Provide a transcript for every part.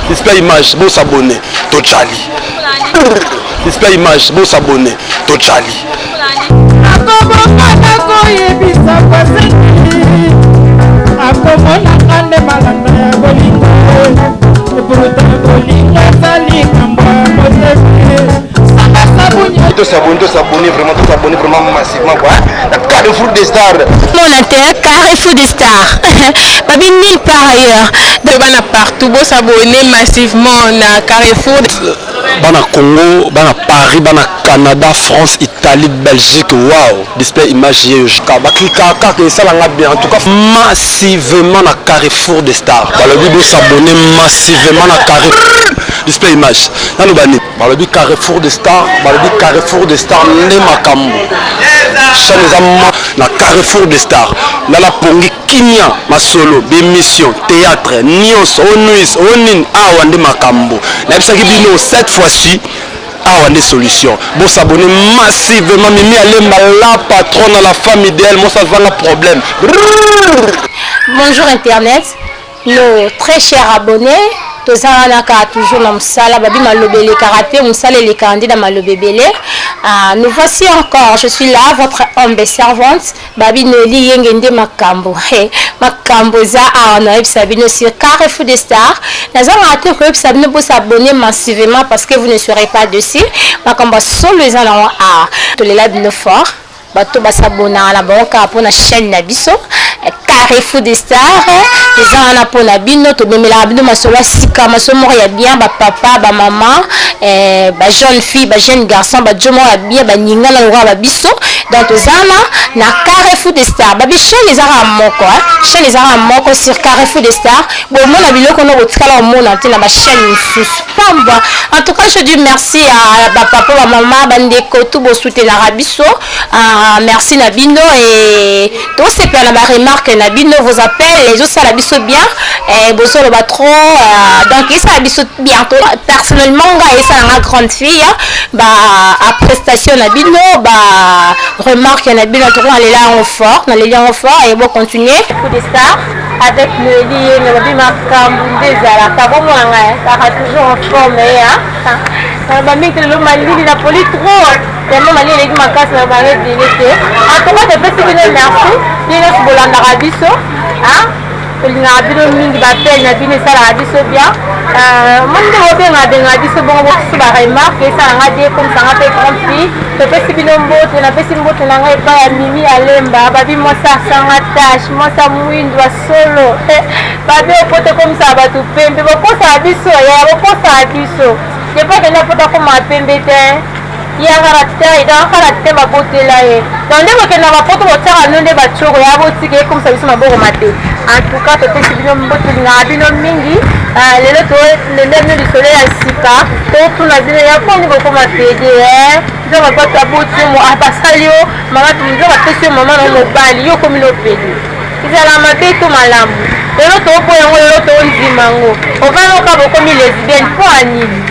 Display image, bon s'abonner, tout Charlie. Display image, bon s'abonner, tout Charlie. S'abonner vraiment massivement quoi. Carrefour des stars. Mon intérêt Carrefour des stars. Pas bien nulle part ailleurs. De bana partout, beau s'abonner massivement na Carrefour. Bana Congo, bana Paris, bana Canada, France, Italie, Belgique, wow. Display image jusqu'à Bakika, que ça l'a bien. En tout cas, massivement na Carrefour des stars. Balobi beau s'abonner massivement na Carrefour. Display image. Nanu bani. Balobi Carrefour des stars, balobi Carrefour des stars ne makambo. Chaque na Carrefour des stars. Là la pongi kinya masolo, d'émission, théâtre, nios, onuis, onin, awande makambo. Na bisaki bino cette fois-ci awande solution. Bon s'abonner massivement mimi alemba la patronne la femme idéale, moi ça va un problème. Bonjour internet, nos très chers abonnés. Toujours dans Msala, Babi Malobele Karaté, Msala les candidats Malobele. Nous voici encore, je suis là, votre humble servante, Babi Noli Yengende Makambo. Makambo za on a Sabino sur Carrefour des stars. Nous avons atteint que Sabino pour s'abonner massivement parce que vous ne serez pas dessus. Makambo sont les gens à tous les labs de fort. Bato basabona na banka pour la chaîne Nabiso. Carrefour des stars, les gens na pour la bino to bemela bino masolo sika masomo ya bien ba papa ba maman ba jeune fille ba jeune garçon ba jomo ya bien ba ninga na roi ba biso donc zana na Carrefour des stars ba bicho les ara moko chez les ara moko sur Carrefour des stars bon mona biloko no botikala au monde entier na ba chaîne sous pamba. En tout cas je dis merci à ba papa ba maman ba ndeko tout bo soutenir la biso merci na bino et tout c'est plein na ba remarque Nabino vous appelle les autres la biso bien et boso le batro donc il ça biso bientôt personnellement et ça la grande fille bah à prestation Nabino bah remarque Nabino tout on est là en fort on est là en fort et bon continuer pour des stars avec le lit le babi makambu zala kabo mwanga ça toujours en forme hein ba mik le mali la poli trop tellement mali les makas na ba rédité en tout cas de petit merci bien bolanda rabiso hein il na bino mingi ba peine na bino ça la biso bien monde obe na biso bon bo ba remarque ça nga de comme ça nga pe grande fille to pesi bino mbote na pesi mbote na nga pa ya mimi alemba babi mo ça sanga tâche mo ça muindwa solo babi opote comme ça ba tu pembe bo posa biso ya bo posa biso je pas que na pota comme pembe te ya caractère dans caractère ba botela e donc ndeko ke na ba poto botaka nonde ba choko ya botike comme ça biso maboko mate en tout cas to pesi bino mbote na bino mingi lelo to le leno du soleil ya sika to tuna bino ya kondi boko matede zo ba poto aboti mo abasalio mama tuzo ba pesi mama no mobali yo komi no pedi izala mabe to malamu lelo to boya ngo lelo to nzimango ovano ka boko mi lesbienne po anini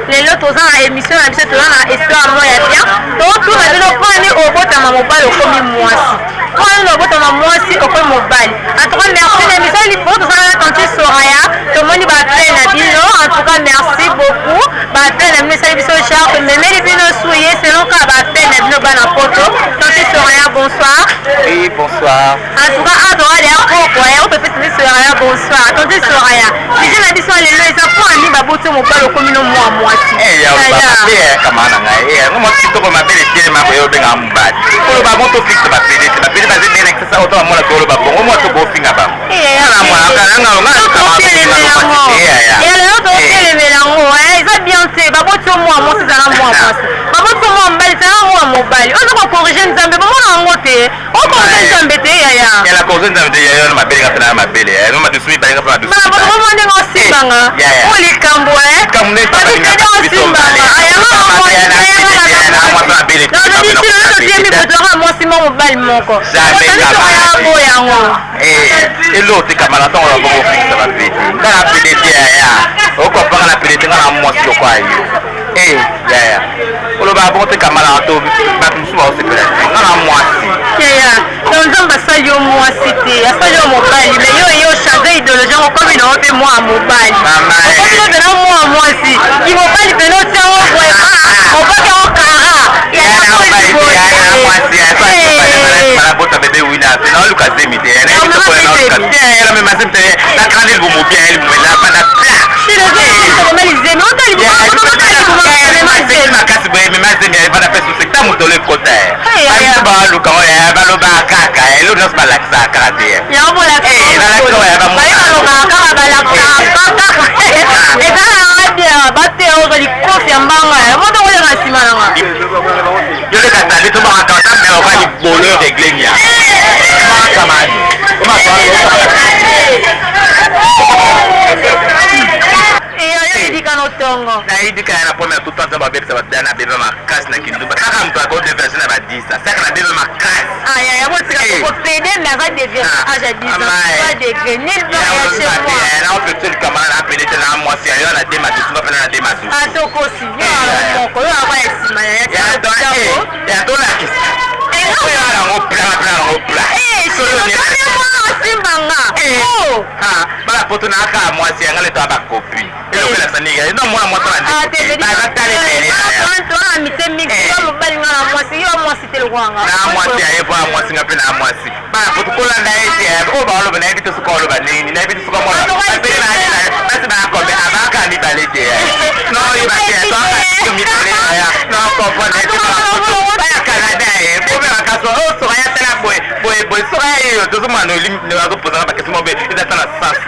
les autres ans à émission à cette là histoire moya bien donc tout la bino pani obota ma mobile comme moi si quand obota ma moi si au comme mobile en tout cas merci l'émission li pour tout ça quand tu Soraya tout le monde va plein na bino en tout cas merci beaucoup ba plein na message biso char mais les bino souillé selon ka ba plein na bino bana poto quand tu Soraya bonsoir oui bonsoir en tout cas adora les pourquoi on peut peut-être Soraya bonsoir quand tu Soraya si je la biso les lois ça pour ani ba boto mobile comme moi eh ya ba be kamana ngai eh ngomo tito ko mabele tele mako yo benga mbadi ko ba moto fixe ba pele ba zene kisa auto mola ko ba bongo mo to go finga ba eh ala mo aka nga nga ka ba ya le to tele melango eh ça bien c'est ba boto mo c'est za mo ba boto mo mbali ça mo mobile on va corriger nzambe ba mo na ngote on corriger nzambe te ya la corriger nzambe ya yo mabele ka na mabele eh no ma tu sui ba nga pa tu ba mo mo ndingo sibanga o li kambo eh kamne pa eloti kamala ntongo na bongo fixe bapeti ngana pelete yaya okopanga na pelete ngana mwasi lokwayo yaya olo ba bon te kamala to ba musu ba osepela na mwasi keya donc basali yo mwasi te asali yo mobali mais yo changer idéologie ngo comme il a fait moi mobali comme il a moi mwasi il mobali peno tiango boy on va que on kara ya na mwasi ya bota bébé wina na luka zemite na ito ko na luka ya me mazemte na grande il vous bien il me la pas na c'est le gars mais les zéro ta il makasi boye me mazembe ya bana peso sekta mutole kota ya ba luka ya ba lo ba kaka elo nos ba la kaka te ya mo la na la ko ya ba mo ba kaka ba la kaka et ça la ba te o li kofi mbanga mo to wala sima na nga yo le kata le to ba kata me o ba ni bolo réglé nia kamani comment ça naidika ya na pome ya tutu ata babebisa bato na bebe makasi na kinduba kaka moto akode version na badisa saka na bebe makasi naopetolikamana na apelete na mwasi yayo na de matusu bapena na de matusu yatolakisa yango pla bala poto na aka mwasi yanga le to abakopi elokela saniga ino mwana mwasi na mwasi aye po mwasi nga pe na mwasi bala poto kolanda ete o ba oloba na ebito suka oloba nini na ebito suka mwana basi ba kombe abaka ni balete no yiba ke to aka mi tole ya no ko po na ete ba Canada e bo me akaso o so ya tena boy so ya yo to mwana ne wa go poza ba ke mo be ida tana sans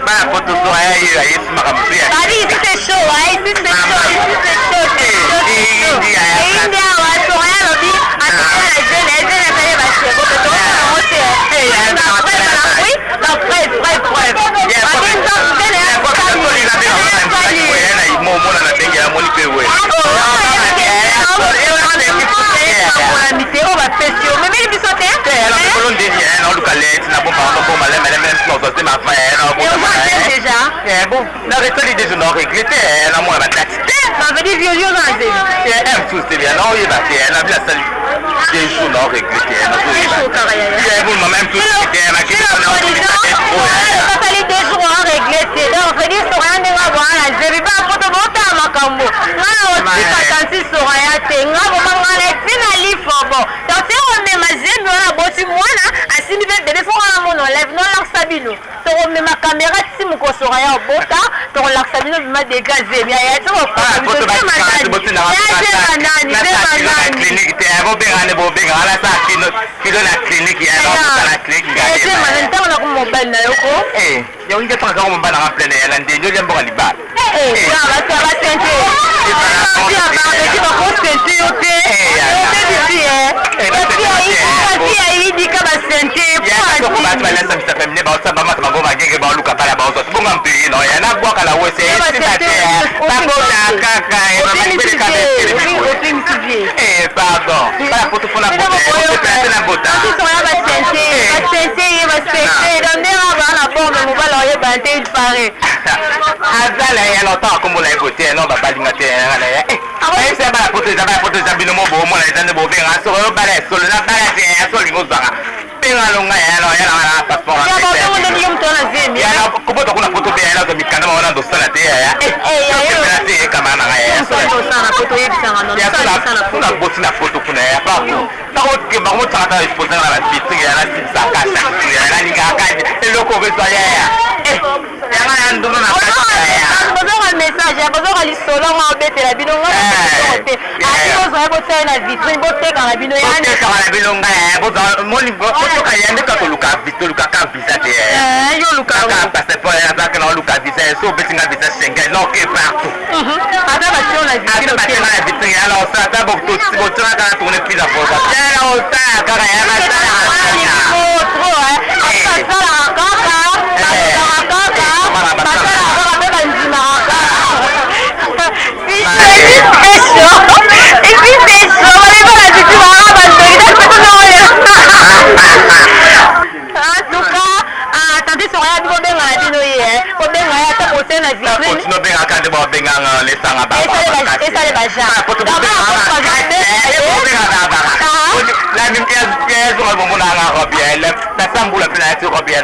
ba poto mama so betinga visa shenga loke partout ata batio na ata batio na vitrine alors ça ta beaucoup tout botra kana tourner plus à fond ça là on ça kaka ya mata trop hein ça la kaka et puis c'est chaud on est pas là du tout en tout cas attendez sur rien du benga na dino ye o benga ya ta ko tena vitrine continue benga quand de benga les sanga ba esa le baja la même pièce on va mona nga robien la sambula pena tu robien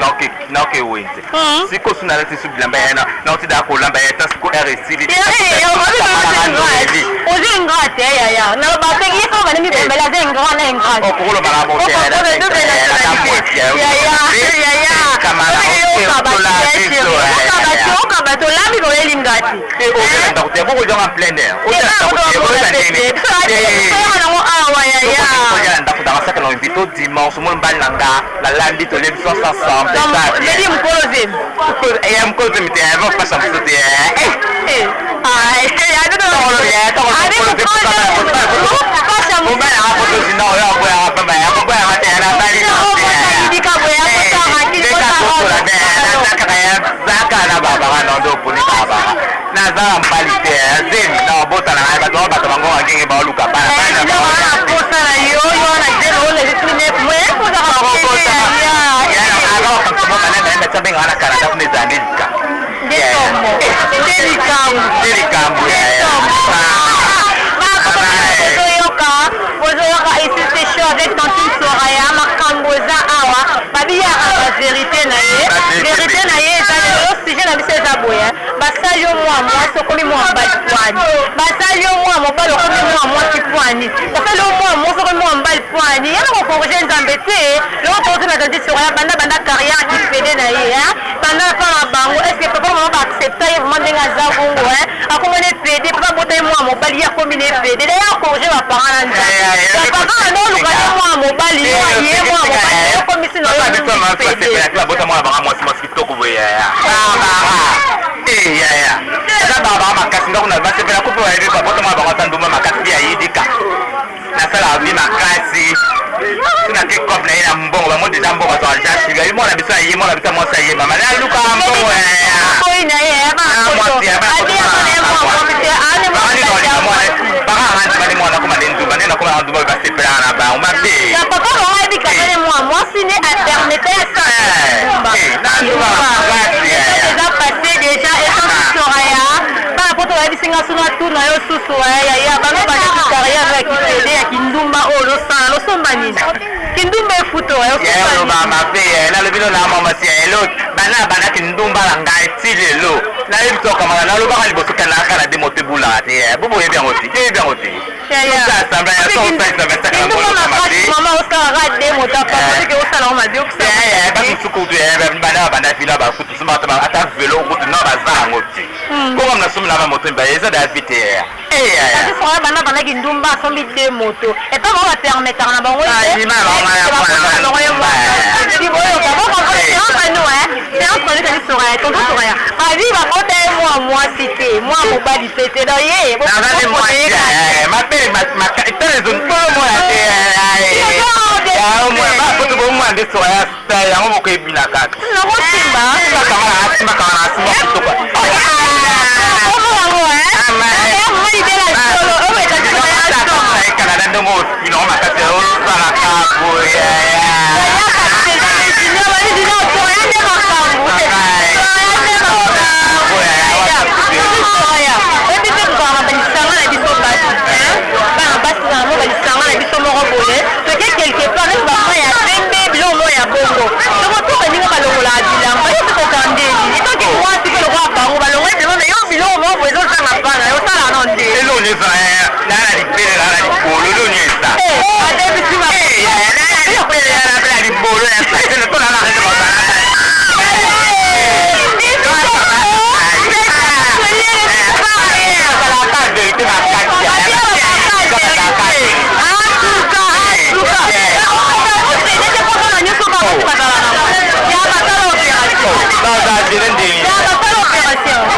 no ke winte siko suna la tisu bilamba yana na uti da ko lamba ya tasiko RC ozi ngate ya na ba pengi ko ba ni bembela ze ngwana ngwana o ko lo bala bo ya kamara bato lambi ko eli ngati ko en plein air invité dimanche mon balanga la lambi to les tous ensemble ça dit mkolozem et am kozem te avant pas ça te avec tantine Soraya makamboza awa babia la vérité na ye ça sujet na biso eza boya basali yo mwa mwasi okomi mwa mbali pwani basali yo mwa mobali okomi mwa mwasi pwani basali yo mwa mwasi okomi mwa mbali pwani yana kokorige nzambe te loko tozi na tantine Soraya banda carrière kipede na ye banda fana bango est ce que papa mama baaccepta ye vraiment ndenge aza bongo akomoni epede papa botai mwa mobali ye akomi na epede daya akorige baparent na nzambe papa anoluka ye mwa mobali ye mwa mobali okomisi na yo bota mwa banga mwasi kitoko boya baba makasi ndako na basepela kupe wa yebi bota mwa banga tanduma makasi ya yidika nasala bi makasi tuna ke kop na ina mbongo ba modi tambongo to alja shiga yi mona bisa yi mona bisa mosa yi mama na luka mbongo ko ina ye ba ko adi ya mwana kuma nduba nena kuma nduba ba sepela na ba umbe ya papa ko yebi ka bale moi si ne a permettre ça na nduba déjà passé déjà et quand Soraya ba poto ya bisinga suna tuna yo susu ya bano ba na carrière avec Kipede ya kindumba olo sana lo somba nini kindumba efuto yo somba ba ma pe na le bino na mama si elo bana kindumba la ngai tilelo na yebi to kama na lo ba kali bosuka na kala de motebula te bubu yebi ngoti ça samba ya so ça va ça mama osala de motapa parce que osala on m'a dit que ça ba kusuku de bana fila ba kutu suma ta ata velo kutu na baza ngoti ko mna sumna ba moto ba eza da vite kasi soya bana kindumba sombi de moto et pas on va permettre na bango ni ma moi cité moi mobali pété dans ye ma belle ma telle zone pour moi ya moi ba ko to moi de soya sta ya mo ko ebina ka no mo simba kama to ko formation.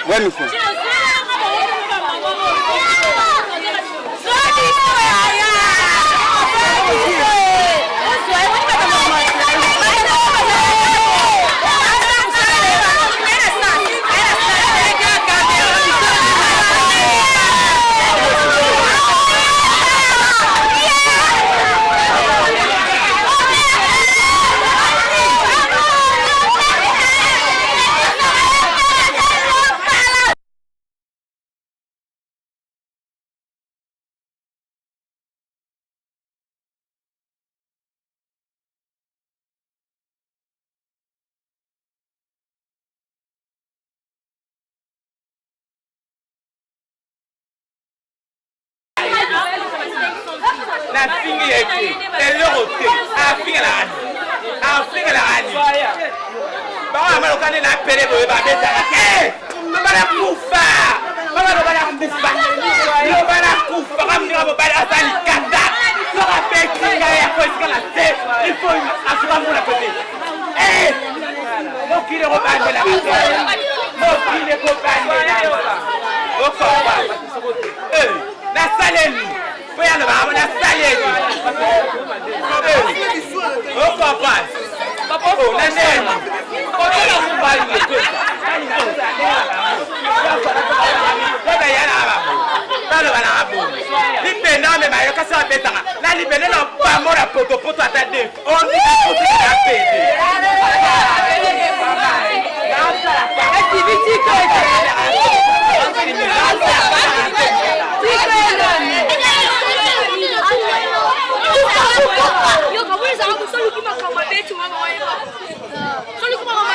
Where fingi ete elorote afinga la rani afinga la rani bawa malokane na pele boye babetaka bana kufa bana kufa bana kufa kamnira bobali asali kata soka pekinga ya kwesika la se il faut asura mona côté mokile ko bandela mokile ko bandela okoba na saleni poya na ba na saleni okoba papa na nene okola kubali baba yana ba balo bana abo libena me ba yokasa betanga na libena na ba mora poto atade on ni poto na pede activity ko yo kabisa hapo solo kima kama betu mama wewe solo kima mama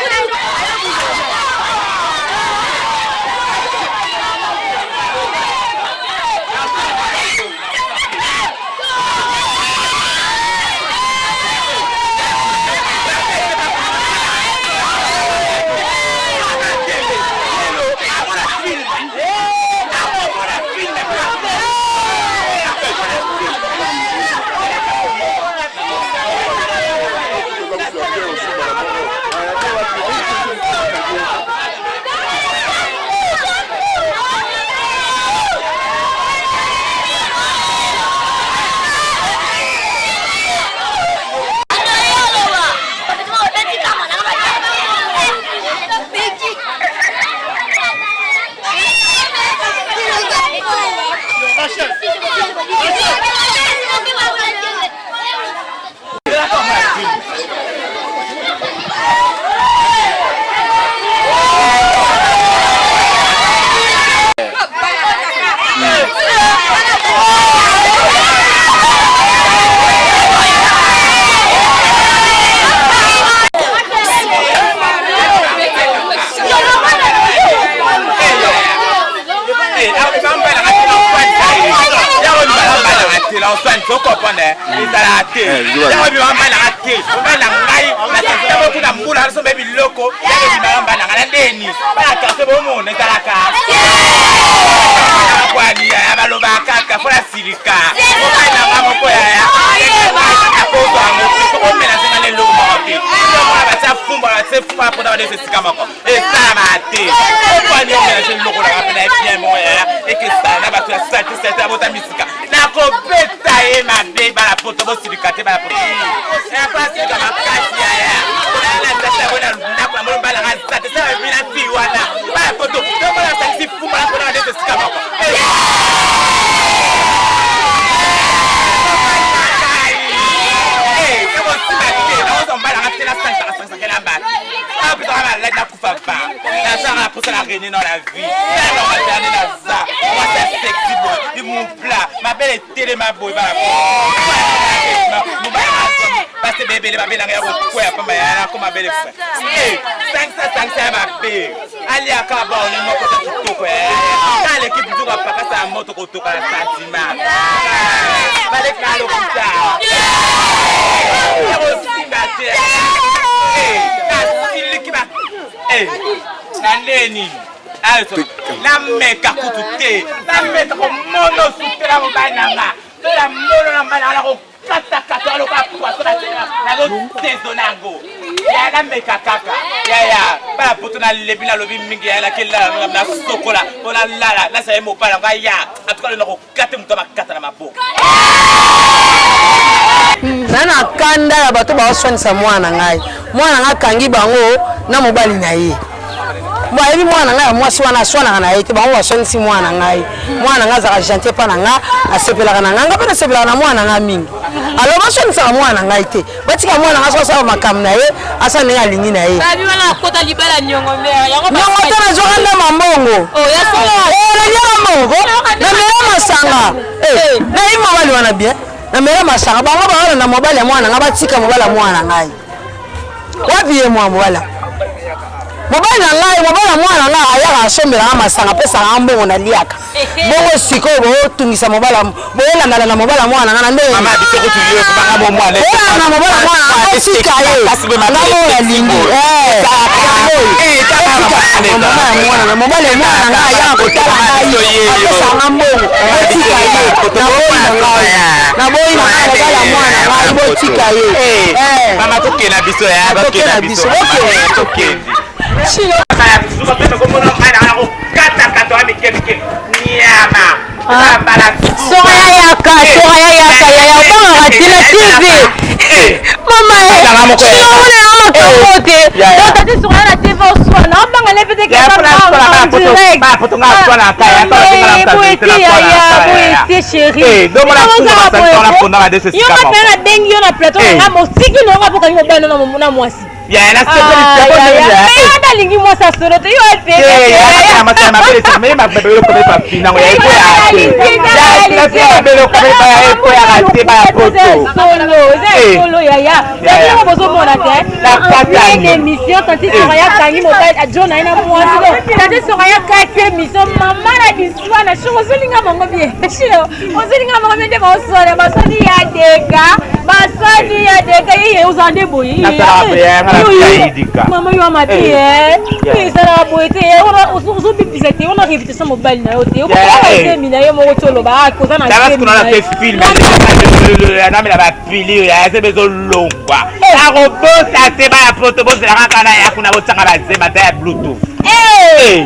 la meka kutute la meta ko mono sutera bananga la mono na bananga ko kata lo ka poisson na go tesonango ya la meka kaka ya ba putuna lebina lobi mingi ya la kila na sokola ona lala na sa mo bala ga ya atuka no ko kate mutama kata na maboko nana kanda ya bato ba osonisa mwana ngai kangi bango na mobali na ye mwa ebi mwana ngai mwasi wana swana na ye te bango wasonisi mwana ngai zaka gentil pa na nga asepelaka na nga pe na sepelaka na mwana ngai mingi alo basonisa mwana ngai te batika mwana ngai so sa makam na ye asa ne alingi na ye babi wana kota libala nyongo mera yango na zokanda mambongo ya solo na nyama mbongo na mera masanga na yi mobali wana bien na mera masanga bango ba na mobali ya mwana ngai batika mobali ya mwana ngai wapi ye mwa mobali mobali na ngai mobala mwana ngai ayaka asombelanga masanga pesanga mbongo na liaka bongo sikoyo bootungisa mobala boyelandana na mobala mwana ngai na ndenge mama bisoko tuliyo kubanga mo mwana na mobala mwana osika ye ngamo ya lingi mwana mobali mwana ngai ayaka kotala ngai apesanga mbongo botika ye na boyi na ngai mobala mwana ngai botika ye mama tokena biso ya tokena biso tokendi Chilo. Soraya yaka ya obanga tina TV. Mama kamote. Tati soraya na TV oswana obanga levete ke Boeti chérie. Yo mapena dengi yo na plateau na mosiki no ngapoka ni mobana na mwasi. Ya na c'est lingi moi ça solo te yo pe ya ma sama bele sama ma bele ko be pa fina ngo ya ko ya ya bele ko be pa ya ko ya rate ba solo ya bozo mona te la pata ni émission tati soraya kangi mobile a John na moi tati soraya ka émission mama na biswa na shoko zolinga mongo bien shilo ozolinga mongo bien de ba solo ba soni ya deka ye uzande boyi mama yo amati ezala boete ozobibisa te ona révitation mobile na yo te okoaemi na ye moko toloba koza na namela bapili ya se bezolongwa akobosa te baya poto bozelaka kana ya kuna botanga bazema ta ya bluetooth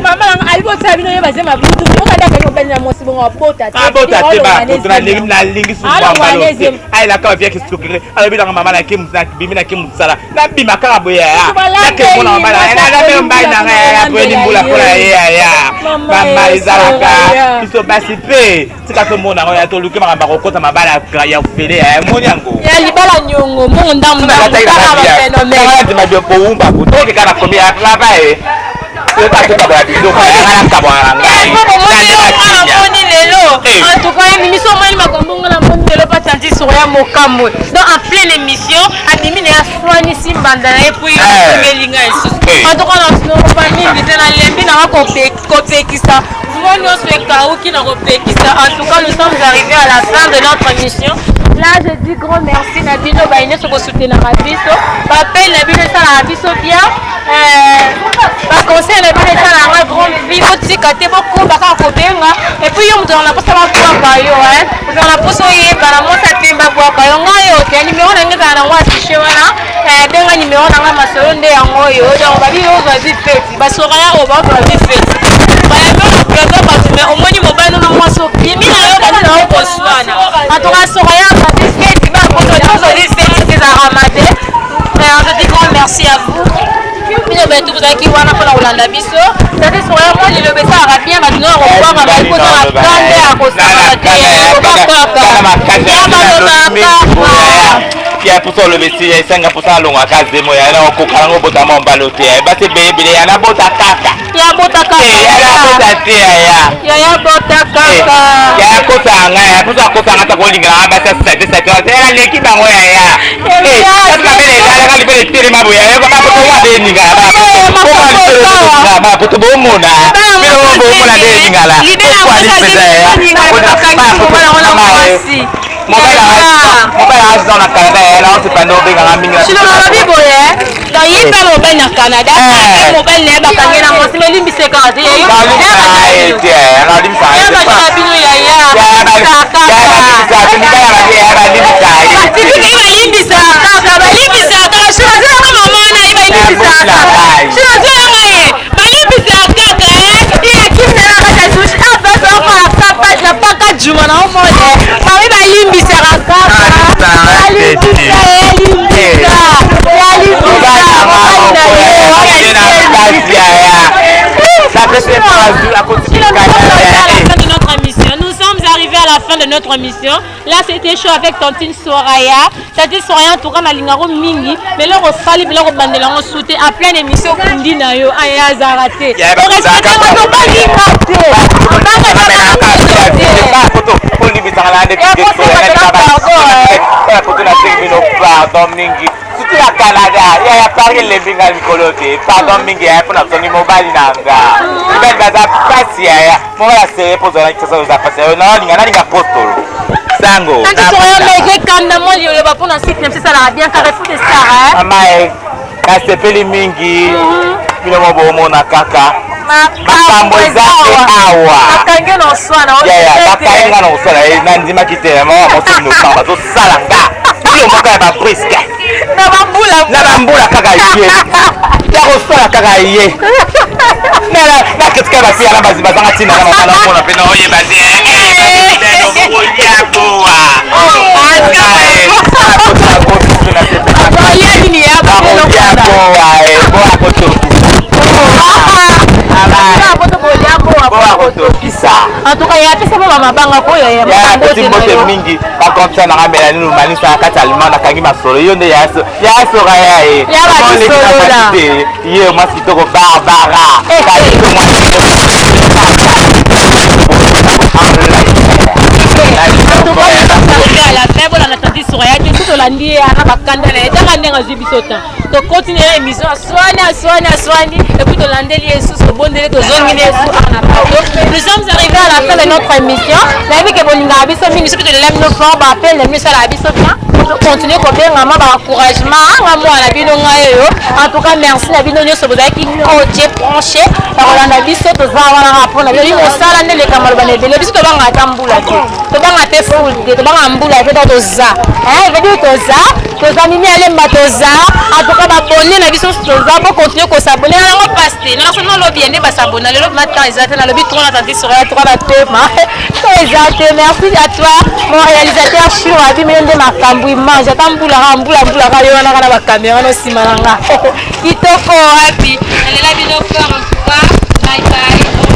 mama nanga alibotala bino ye bazema bluetooth okadaka mobile na mosi bongo abota te abota te bapoto nalingi sumbalo ayelaka baviaki stokere alobilanga mama nake bimi nake mosala nabima kaka boye nakemona mabala nabe mbai nanga yapweni mbula kola ye ya mama ezalaka biso basi mpe tika tomona ngo ya toluki makambo akokota mabala ya ofele ya moni yango ya libala nyongo mongo ndamudama boumba kutoke kana komia lava en tout cas émission moni makombongo na moni lelo patanti soraya mokambo donc en pleine émission abimi na swani simbanda na epuyi melinga esusu en tout cas na famille te na lembi na kopekisa moni oswekauki na kopekisa en tout cas nous sommes arrivés à la fin de notre émission. Là, je dis grand merci Nabino Baïne sur soutenir Rabiso. Papel Nabino ça la Rabiso bien. Par conseil Nabino ça la grande vie. Aussi quand t'es beaucoup baka kobenga. Et puis on dans la poste ma bois kayo hein. Dans la poste yé bana mo ça temba bois kayo ngayo. Te numéro nanga za na wa tishe wana. Benga numéro nanga masonde yango yo. Donc babi yo va vite fait. Basora o ba va vite fait. Vraiment plateau parce que au moins ni mobile na moi so. Mimi na yo kana na ko swana. Atora soraya je dis grand merci à vous. Vous avez qui wana pona Olanda biso. C'est sur moi le besa arabien ba dino revoir ba ko na kande a ko Kia puso le besi ya senga pusa longa kaze mo ya na ko karango bota mo balote ba se bebele ya na bota kaka ya bota kaka ya bota te ya bota kaka ya ko sanga ya pusa ko sanga ta ko linga ba sa ya leki bango ya ka bele ya ka libele tere mabo ya ko ba ko wa de ninga ba ko to bo mona pero bo mona de ninga la ko ali pesa ya mobile house dans la Canada là on se prend au béga minga sino na bibo ye da yipa mobile na Canada mobile ne ba kangena mo se limbi se ka de yo na limsa ya bino ya Nous sommes arrivés à la fin de notre émission. Là, c'était chaud avec Tantine Soraya. Tantine Soraya, en tout cas, Malingaro Mingi. Mais là, on fallait que on bande là, on sautait à plein d'émissions. Kundi na yo, aya zarate. On respecte pas pas limité. On va pas pardon. Pardon, Mingi. C'était à Canada. Il y a pas Marie lebinga mikolote. Pardon mingi ya pona songi mobali nanga. Ibe baza pasi ya. Mobala sere pozo na kisa za pasi. Na ninga na apostolo. Sango. Quand tu regardes les cannes moi il va pour un site même si ça la bien carré foot star hein. Mama kasepeli mingi. Bino mobo na kaka. Makambo ezake awa. Akange no swana. Ya akange no swana. Na ndima kitela mama moto no samba to salanga. Bino moka ba briske. Na bambula kaka yé. Ya osala kaka yé. Na ketika ba pia na baziba zanga tina na mama na mona pe na oye bazi. En tout cas, il y a tout ça pour ma banque. Il y a petit mot mingi. Par contre, ça n'a pas nous manif à Catalan à Kangima Solo. Il y a Soraya et il y a moi qui te Barbara. To continuer l'émission soigner et puis de lander les sous au bon délai de zone nous sommes arrivés à la fin de notre émission la vie que bolinga biso mingi surtout de l'aime nos forts appel les mieux ça la biso continuer ko benga ma ba encouragement nga mwana bino ngayo en tout cas merci na bino nyoso bozaki oje branché la rolanda biso to za wana rapona bino sala ndele kamalo banebele biso to banga tambula to banga te full to banga mbula te to za veut dire to za mimi ale matoza en tout cas abonner na biso to za pour continuer ko s'abonner na ngo paste na sono lo bien ba s'abonner le matin exact na le but on attendait sur la 3 la tema exact merci à toi mon réalisateur Chiro abimi nde makambu image atambula mbula kayona kana ba caméra no simananga kitoko wapi elela bino fort en tout cas bye bye.